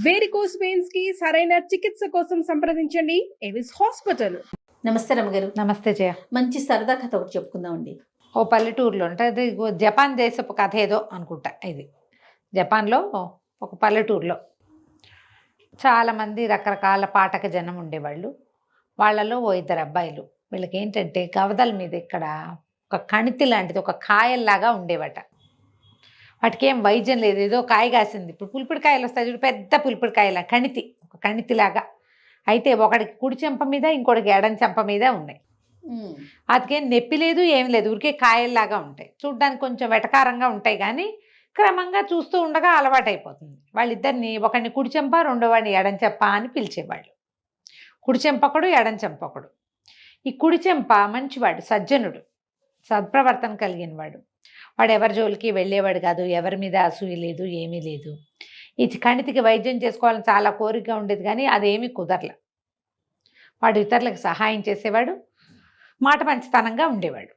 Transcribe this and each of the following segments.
Varicose veins కి సరైన చికిత్స కోసం సంప్రదించండి ఎవిస్ హాస్పిటల్. నమస్తే రమ్మగారు. నమస్తే జయ. మంచి సరదా కథ ఒకటి చెప్పుకుందామండి. ఓ పల్లెటూరులో అంటే అది జపాన్ దేశపు కథ ఏదో అనుకుంటా. ఇది జపాన్లో ఒక పల్లెటూరులో చాలామంది రకరకాల పాఠక జనం ఉండేవాళ్ళు. వాళ్ళలో ఓ ఇద్దరు అబ్బాయిలు. వీళ్ళకి ఏంటంటే గవదల మీద ఇక్కడ ఒక కణితి లాంటిది, ఒక కాయల్లాగా ఉండేవట. వాటికి ఏం వైద్యం లేదు, ఏదో కాయ కాసింది. ఇప్పుడు పులిపిడికాయలు వస్తాయి చూడు, పెద్ద పులిపిడికాయలా కణితి, ఒక కణితిలాగా. అయితే ఒకడికి కుడి చెంప మీద, ఇంకోటికి ఎడం చెంప మీద ఉన్నాయి. వాటికేం నొప్పి లేదు, ఏం లేదు, ఊరికే కాయల్లాగా ఉంటాయి. చూడ్డానికి కొంచెం వెటకారంగా ఉంటాయి, కానీ క్రమంగా చూస్తూ ఉండగా అలవాటైపోతుంది. వాళ్ళిద్దరిని ఒకడిని కుడి చెంప, రెండో వాడిని ఎడం చెంప అని పిలిచేవాళ్ళు. కుడి చెంపకుడు, ఎడం చెంపకుడు. ఈ కుడి చెంప మంచివాడు, సజ్జనుడు, సత్ప్రవర్తన కలిగిన వాడు. వాడు ఎవరి జోలికి వెళ్ళేవాడు కాదు, ఎవరి మీద అసూయ లేదు, ఏమీ లేదు. ఈ కణితికి వైద్యం చేసుకోవాలని చాలా కోరికగా ఉండేది, కానీ అదేమీ కుదరలే. వాడు ఇతరులకు సహాయం చేసేవాడు, మాట మంచితనంగా ఉండేవాడు.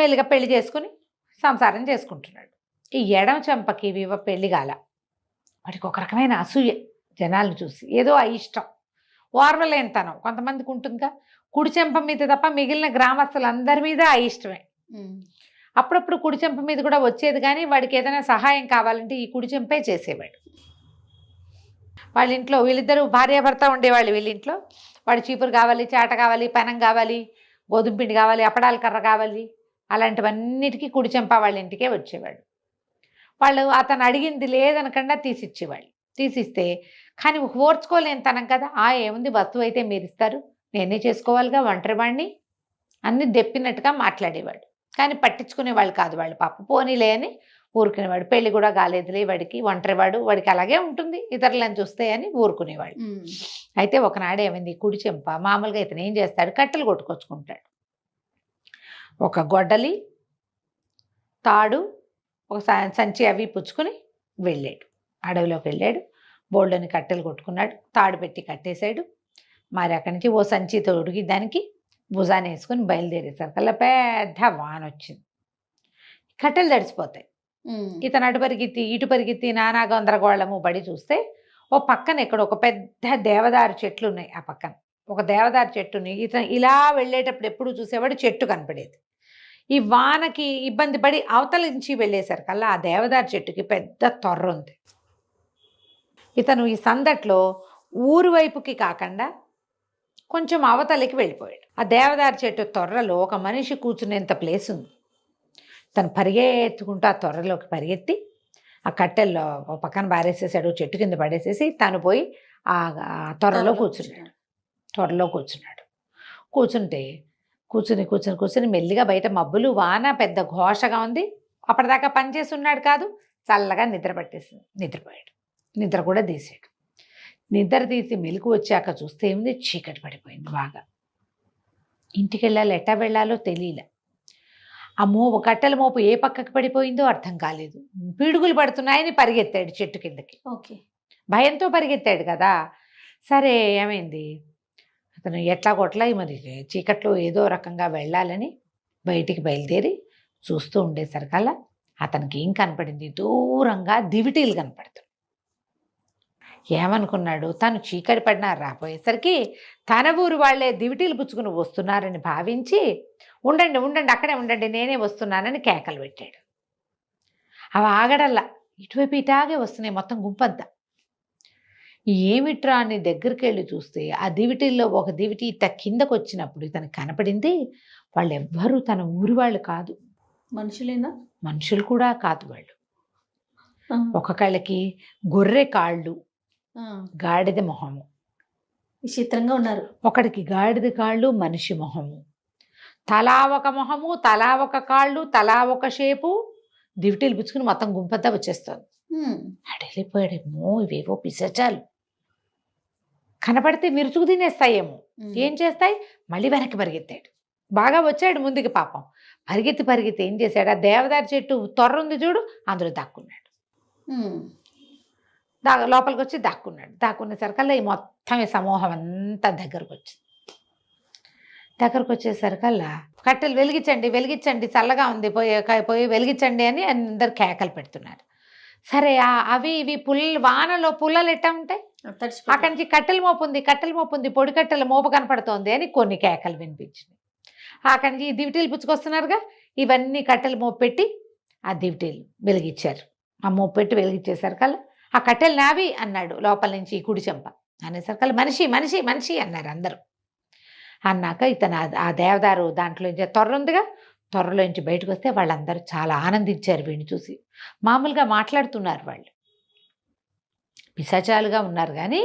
మెల్లిగా పెళ్లి చేసుకుని సంసారం చేసుకుంటున్నాడు. ఈ ఎడమ చెంపకి పెళ్లి కాల. వాడికి ఒక రకమైన అసూయ, జనాలను చూసి ఏదో అయిష్టం, ఓర్వలేనితనం కొంతమందికి ఉంటుందిగా. కుడి చెంప మీద తప్ప మిగిలిన గ్రామస్తులందరి మీద అయిష్టమే. అప్పుడప్పుడు కుడి చెంప మీద కూడా వచ్చేది, కానీ వాడికి ఏదైనా సహాయం కావాలంటే ఈ కుడి చెంపే చేసేవాడు. వాళ్ళ ఇంట్లో వీళ్ళిద్దరూ భార్యాభర్త ఉండేవాళ్ళు. వీళ్ళింట్లో వాడు చీపురు కావాలి, చాట కావాలి, పెనం కావాలి, గోధుమ పిండి కావాలి, అప్పడాల కర్ర కావాలి, అలాంటివన్నిటికీ కుడి చెంప వాళ్ళ ఇంటికే వచ్చేవాడు. వాళ్ళు అతను అడిగింది లేదనకుండా తీసిచ్చేవాళ్ళు. తీసిస్తే కానీ ఓర్చుకోలేని తనం కదా, ఏముంది వస్తువు అయితే మీరు ఇస్తారు, నేనే చేసుకోవాలిగా, ఒంటరి వాడిని అన్ని దెప్పినట్టుగా మాట్లాడేవాడు. కానీ పట్టించుకునేవాళ్ళు కాదు వాళ్ళు. పాప పోనీలే అని ఊరుకునేవాడు. పెళ్లి కూడా కాలేదులే వాడికి, ఒంటరివాడు, వాడికి అలాగే ఉంటుంది ఇతరులను చూస్తే అని ఊరుకునేవాడు. అయితే ఒకనాడు ఏమైంది, కుడి చెంప మామూలుగా ఇతను ఏం చేస్తాడు, కట్టెలు కొట్టుకొచ్చుకుంటాడు. ఒక గొడ్డలి, తాడు, ఒక సంచి అవి పుచ్చుకుని వెళ్ళాడు. అడవిలోకి వెళ్ళాడు, బోల్డని కట్టెలు కొట్టుకున్నాడు, తాడు పెట్టి కట్టేశాడు. మరి అక్కడి నుంచి ఓ సంచి తొడిగి దానికి భుజాన్ని వేసుకుని బయలుదేరేసరికల్లా పెద్ద వాన వచ్చింది. కట్టెలు తడిసిపోతాయి. ఇతను అటు పరిగెత్తి ఇటు పరిగెత్తి నానా గందరగోళము పడి చూస్తే ఓ పక్కన ఇక్కడ ఒక పెద్ద దేవదారు చెట్లు ఉన్నాయి. ఆ పక్కన ఒక దేవదారు చెట్టుని ఇతను ఇలా వెళ్ళేటప్పుడు ఎప్పుడు చూసేవాడు చెట్టు కనపడేది. ఈ వానకి ఇబ్బంది పడి అవతల నుంచి వెళ్ళేసరికల్లా ఆ దేవదారు చెట్టుకి పెద్ద తొర్ర ఉంది. ఇతను ఈ సందట్లో ఊరు వైపుకి కాకుండా కొంచెం అవతలికి వెళ్ళిపోయాడు. ఆ దేవదారు చెట్టు తొర్రలో ఒక మనిషి కూర్చునేంత ప్లేస్ ఉంది. తను పరిగెత్తుకుంటూ ఆ తొర్రలోకి పరిగెత్తి ఆ కట్టెల్లో ఒక పక్కన బారేసేసాడు, చెట్టు కింద పడేసేసి తను పోయి ఆ తొర్రలో కూర్చున్నాడు. కూర్చుంటే కూర్చుని మెల్లిగా బయట మబ్బులు, వాన, పెద్ద ఘోషగా ఉంది. అప్పటిదాకా పనిచేసి ఉన్నాడు కాదు, చల్లగా నిద్రపోయాడు. నిద్ర కూడా తీసాడు. నిద్ర తీసి మెలకు వచ్చాక చూస్తే ఏముంది, చీకటి పడిపోయింది బాగా. ఇంటికి వెళ్ళాలి, ఎట్టా వెళ్ళాలో తెలియలే. ఆ కట్టెల మోపు ఏ పక్కకి పడిపోయిందో అర్థం కాలేదు. పిడుగులు పడుతున్నాయని పరిగెత్తాడు చెట్టు కిందకి. భయంతో పరిగెత్తాడు కదా. సరే ఏమైంది, అతను ఎట్లా కొట్లా మరి చీకట్లో ఏదో రకంగా వెళ్ళాలని బయటికి బయలుదేరి చూస్తూ ఉండేసరికల్లా అతనికి ఏం కనపడింది, దూరంగా దివిటీలు కనపడుతుంది. ఏమనుకున్నాడు, తను చీకటి పడినా రాపోయేసరికి తన ఊరు వాళ్ళే దివిటీలు పుచ్చుకుని వస్తున్నారని భావించి ఉండండి అక్కడే ఉండండి, నేనే వస్తున్నానని కేకలు పెట్టాడు. అవి ఆగడల్లా ఇటువైపు ఇటాగే వస్తున్నాయి, మొత్తం గుంపంతా. ఏమిట్రా అని దగ్గరికి వెళ్ళి చూస్తే ఆ దివిటీల్లో ఒక దివిటి ఇట్ట కిందకు వచ్చినప్పుడు ఇతనికి కనపడింది వాళ్ళెవ్వరూ తన ఊరి వాళ్ళు కాదు. మనుషులేనా? మనుషులు కూడా కాదు వాళ్ళు. ఒక కళ్ళకి గొర్రె కాళ్ళు, గాడిద మొహము, విచిత్రంగా ఉన్నారు. ఒకడికి గాడిద కాళ్ళు, మనిషి మొహము, తలా ఒక మొహము, తలా ఒక కాళ్ళు, తలా ఒక షేపు, దివిటీలు పుచ్చుకుని మొత్తం గుంపంతా వచ్చేస్తుంది. అడలిపోయాడేమో, ఇవేవో పిశాచాలు కనపడితే విరుచుకు తినేస్తాయేమో, ఏం చేస్తాయి, మళ్ళీ వెనక్కి పరిగెత్తాడు. బాగా వచ్చాడు ముందుకి. పాపం పరిగెత్తి ఏం చేశాడు, ఆ దేవదారు చెట్టు తొర్ర ఉంది చూడు, అందులో దాక్కున్నాడు. లోపలికి వచ్చి దాక్కునేసరికల్లా ఈ మొత్తం ఈ సమూహం అంతా దగ్గరకు వచ్చేసరికల్లా కట్టెలు వెలిగించండి చల్లగా ఉంది, పోయి వెలిగించండి అని అందరు కేకలు పెడుతున్నారు. సరే అవి ఇవి వానలో పుల్లలు ఎట్టా ఉంటాయి, అక్కడి నుంచి కట్టెల మోపు ఉంది, పొడి కట్టెల మోపు కనపడుతోంది అని కొన్ని కేకలు వినిపించినాయి. అక్కడి నుంచి దివిటీలు పుచ్చుకొస్తున్నారుగా, ఇవన్నీ కట్టెలు మోపు పెట్టి ఆ దివిటీలు వెలిగించారు. ఆ మోపు పెట్టి వెలిగించేసరి కల్లా ఆ కట్టెలు నావి అన్నాడు లోపల నుంచి ఈ కుడి చెంప. అనేసరికల్లా మనిషి మనిషి మనిషి అన్నారు అందరూ. అన్నాక ఇతను ఆ దేవదారు దాంట్లో తొర్ర ఉందిగా, త్వరలోంచి బయటకు వస్తే వాళ్ళందరూ చాలా ఆనందించారు వీడిని చూసి. మామూలుగా మాట్లాడుతున్నారు వాళ్ళు, పిశాచాలుగా ఉన్నారు, కానీ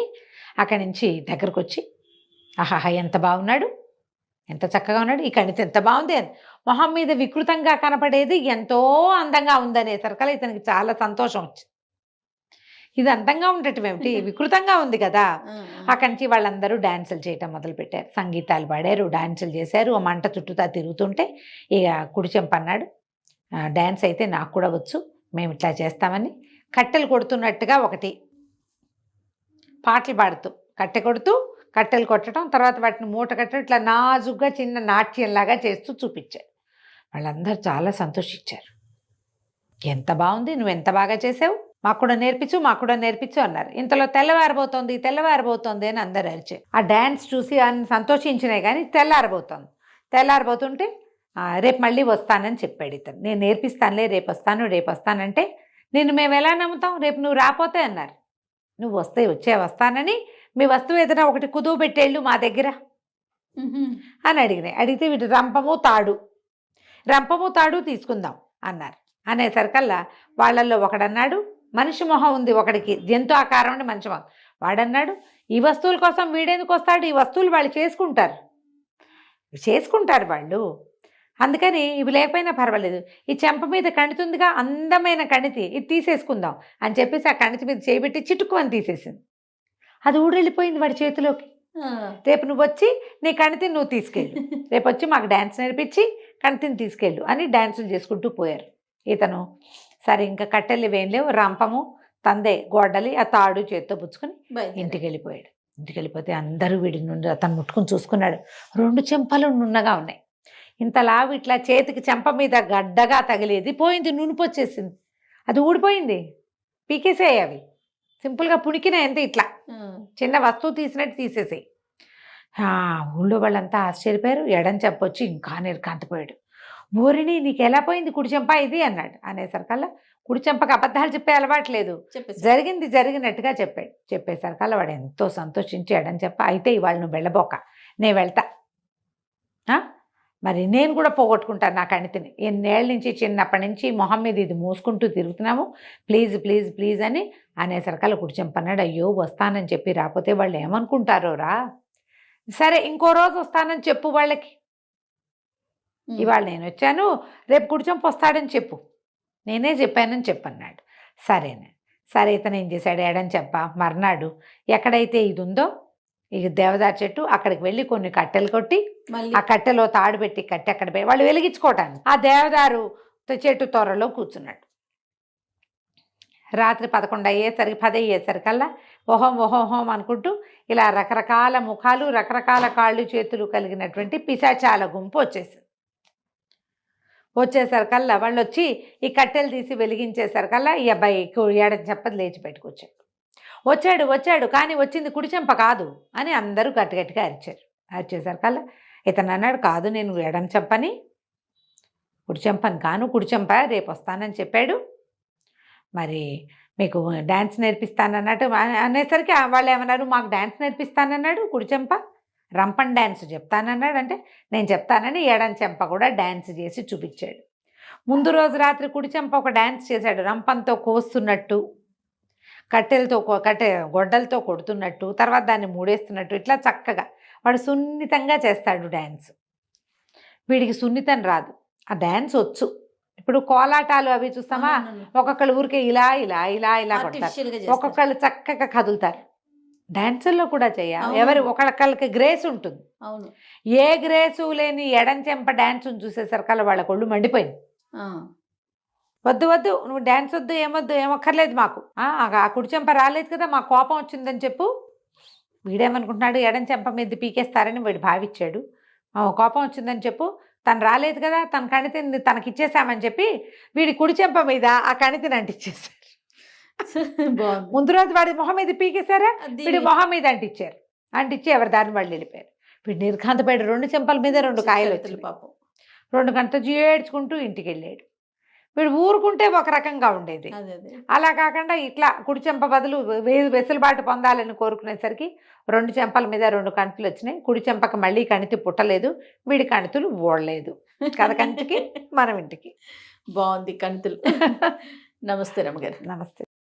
అక్కడి నుంచి దగ్గరకు వచ్చి ఆహాహా ఎంత బాగున్నాడు, ఎంత చక్కగా ఉన్నాడు, ఈ కణితి ఎంత బాగుంది అని. మొహం మీద వికృతంగా కనపడేది ఎంతో అందంగా ఉందనేసరికల్లా ఇతనికి చాలా సంతోషం వచ్చింది. ఇది అందంగా ఉండటం ఏమిటి, వికృతంగా ఉంది కదా. అక్కడి నుంచి వాళ్ళందరూ డాన్సులు చేయటం మొదలుపెట్టారు, సంగీతాలు పాడారు, డాన్సులు చేశారు. ఆ మంట చుట్టూతా తిరుగుతుంటే ఇక కుడిచెంప అన్నాడు, డ్యాన్స్ అయితే నాకు కూడా వచ్చు, మేము ఇట్లా చేస్తామని. కట్టెలు కొడుతున్నట్టుగా ఒకటి పాటలు పాడుతూ కట్టెలు కొట్టడం, తర్వాత వాటిని మూట కట్టడం, ఇట్లా నాజుగ్గా చిన్న నాట్యంలాగా చేస్తూ చూపించారు. వాళ్ళందరూ చాలా సంతోషించారు. ఎంత బాగుంది, నువ్వు ఎంత బాగా చేసావు, మాకు కూడా నేర్పించు అన్నారు. ఇంతలో తెల్లవారబోతోంది అని అందరు అరిచారు. ఆ డ్యాన్స్ చూసి సంతోషించినాయి, కానీ తెల్లారబోతుంటే రేపు మళ్ళీ వస్తానని చెప్పాడు ఇతను. నేను నేర్పిస్తానులే, రేపు వస్తానంటే నిన్ను మేము ఎలా నమ్ముతాం, రేపు నువ్వు రాపోతే అన్నారు. నువ్వు వస్తానని మీ వస్తువు ఏదైనా ఒకటి కుదువు పెట్టేళ్ళు మా దగ్గర అని అడిగితే వీడు రంపము తాడు తీసుకుందాం అన్నారు. అనేసరికల్లా వాళ్ళల్లో ఒకడన్నాడు, మనిషి మొహం ఉంది ఒకడికి, జంతు ఆకారం అంటే మనిషి మొహం. వాడన్నాడు, ఈ వస్తువుల కోసం వీడెందుకు వస్తాడు, ఈ వస్తువులు వాళ్ళు చేసుకుంటారు వాళ్ళు, అందుకని ఇవి లేకపోయినా పర్వాలేదు, ఈ చెంప మీద కణితుందిగా, అందమైన కణితి, ఇది తీసేసుకుందాం అని చెప్పేసి ఆ కణితి మీద చేయబెట్టి చిటుకు అని తీసేసింది. అది ఊడెళ్ళిపోయింది వాడి చేతిలోకి. రేపు నువ్వు వచ్చి నీ కణితిని నువ్వు తీసుకెళ్ళు, రేపు వచ్చి మాకు డ్యాన్స్ నేర్పించి కణితిని తీసుకెళ్ళు అని డ్యాన్సులు చేసుకుంటూ పోయారు. ఇతను సరే ఇంకా కట్టెలు ఇవేం లేవు, రంపము తందే గోడలి ఆ తాడు చేత్తో పుచ్చుకొని ఇంటికి వెళ్ళిపోతే అందరూ వీడి నుండి అతను ముట్టుకుని చూసుకున్నాడు. 2 చెంపలు నున్నగా ఉన్నాయి. ఇంతలావు ఇట్లా చేతికి చెంప మీద గడ్డగా తగిలేది పోయింది, నునుపు వచ్చేసింది, అది ఊడిపోయింది, పీకేసేయి అవి సింపుల్గా పుణికిన ఎంత ఇట్లా చిన్న వస్తువు తీసినట్టు తీసేసేయి. ఊళ్ళో వాళ్ళంతా ఆశ్చర్యపోయారు. ఎడం చెప్పొచ్చి ఇంకా నిర్కాంతపోయాడు. ఊరిని నీకు ఎలా పోయింది కుడి చెంప ఇది అన్నాడు. అనేసరికల్లా కుడి చెంపకి అబద్ధాలు చెప్పే అలవాట్లేదు, జరిగినట్టుగా చెప్పేసరికల్లా వాడు ఎంతో సంతోషించి ఎడం చెప్ప, అయితే ఇవాళ నువ్వు వెళ్ళబోక, నేను వెళ్తా, మరి నేను కూడా పోగొట్టుకుంటాను నా కణితిని, ఎన్నేళ్ళ నుంచి చిన్నప్పటి నుంచి మొహం మీద ఇది మూసుకుంటూ తిరుగుతున్నాము, ప్లీజ్ అని. అనేసరికల్లా కుడి చెంప అన్నాడు, అయ్యో వస్తానని చెప్పి రాకపోతే వాళ్ళు ఏమనుకుంటారో రా, సరే ఇంకో రోజు వస్తానని చెప్పు వాళ్ళకి, ఇవాళ నేను వచ్చాను, రేపు కుడిచెంప వస్తాడని చెప్పు, నేనే చెప్పానని చెప్పన్నాడు. సరే ఇతను ఏం చేశాడు, ఏడని చెప్ప మర్నాడు ఎక్కడైతే ఇది ఉందో ఇక దేవదారు చెట్టు, అక్కడికి వెళ్ళి కొన్ని కట్టెలు కొట్టి ఆ కట్టెలో తాడు పెట్టి అక్కడ వాళ్ళు వెలిగించుకోవటానికి ఆ దేవదారు చెట్టు తొర్రలో కూర్చున్నాడు. రాత్రి 11 అయ్యేసరికి 10 అయ్యేసరికల్లా ఓహోం అనుకుంటూ ఇలా రకరకాల ముఖాలు, రకరకాల కాళ్ళు చేతులు కలిగినటువంటి పిశాచాల గుంపు వచ్చేసరికల్లా వాళ్ళు వచ్చి ఈ కట్టెలు తీసి వెలిగించేసరికల్లా ఈ అబ్బాయి ఏడని చెప్పది లేచి పెట్టుకొచ్చాడు. వచ్చాడు కానీ వచ్చింది కుడి చెంప కాదు అని అందరూ గట్టిగా అరిచేసరికల్లా ఇతను అన్నాడు, కాదు నేను ఎడం చెంపని, కుడి చెంప రేపు వస్తానని చెప్పాడు, మరి మీకు డ్యాన్స్ నేర్పిస్తానన్నట్టు అనేసరికి వాళ్ళు ఏమన్నారు, మాకు డ్యాన్స్ నేర్పిస్తానన్నాడు కుడి చెంప, రంపన్ డ్యాన్స్ చెప్తానన్నాడు. అంటే నేను చెప్తానని ఎడం చెంప కూడా డ్యాన్స్ చేసి చూపించాడు. ముందు రోజు రాత్రి కుడి చెంప ఒక డ్యాన్స్ చేశాడు, రంపంతో కోస్తున్నట్టు, గొడ్డలతో కొడుతున్నట్టు, తర్వాత దాన్ని మూడేస్తున్నట్టు, ఇట్లా చక్కగా వాడు సున్నితంగా చేస్తాడు డ్యాన్స్. వీడికి సున్నితం రాదు, ఆ డ్యాన్స్ వచ్చు. ఇప్పుడు కోలాటాలు అవి చూస్తామా, ఒక్కొక్కళ్ళు ఊరికే ఇలా కొడతారు, ఒక్కొక్కళ్ళు చక్కగా కదులుతారు. డాన్సుల్లో కూడా చేయాలి, ఒకళ్ళకి గ్రేస్ ఉంటుంది. ఏ గ్రేసు లేని ఎడం చెంప డ్యాన్స్ చూసేసరికల్లా వాళ్ళ కొళ్ళు మండిపోయింది. వద్దు నువ్వు డ్యాన్స్ వద్దు, ఏమక్కర్లేదు మాకు, ఆ కుడి చెంప రాలేదు కదా, మాకు కోపం వచ్చిందని చెప్పు. వీడేమనుకుంటున్నాడు, ఎడం చెంప మీద పీకేస్తారని వీడు భావించాడు. కోపం వచ్చిందని చెప్పు, తను రాలేదు కదా, తన కణితిని తనకిచ్చేసామని చెప్పి వీడి కుడి చెంప మీద ఆ కణితిని అంటిచ్చేశారు. బాగుంది. ముందు రోజు వాడి మొహం మీద పీకేశారా, అది వీడి మొహం మీద అంటించారు. అంటించి ఎవరి దారిని వాళ్ళు వెళ్ళిపోయారు. వీడు నిర్ఘాంతపడి 2 చెంపల మీద 2 కాయలు కవితలు వచ్చాయి. పాపం. 2 గంటలు ఏడ్చుకుంటూ ఇంటికి వెళ్ళాడు. వీడు ఊరుకుంటే ఒక రకంగా ఉండేది. అదే అదే అలా కాకుండా ఇట్లా కుడి చెంప బదులు వెసులుబాటు పొందాలని కోరుకునేసరికి 2 చెంపల మీద 2 కణితులు వచ్చినాయి. కుడి చెంపకి మళ్ళీ కణితి పుట్టలేదు, వీడి కణితులు ఓడలేదు. కథ కంచికి మనం ఇంటికి. బాగుంది కణితులు. నమస్తే రమ్మగారు. నమస్తే.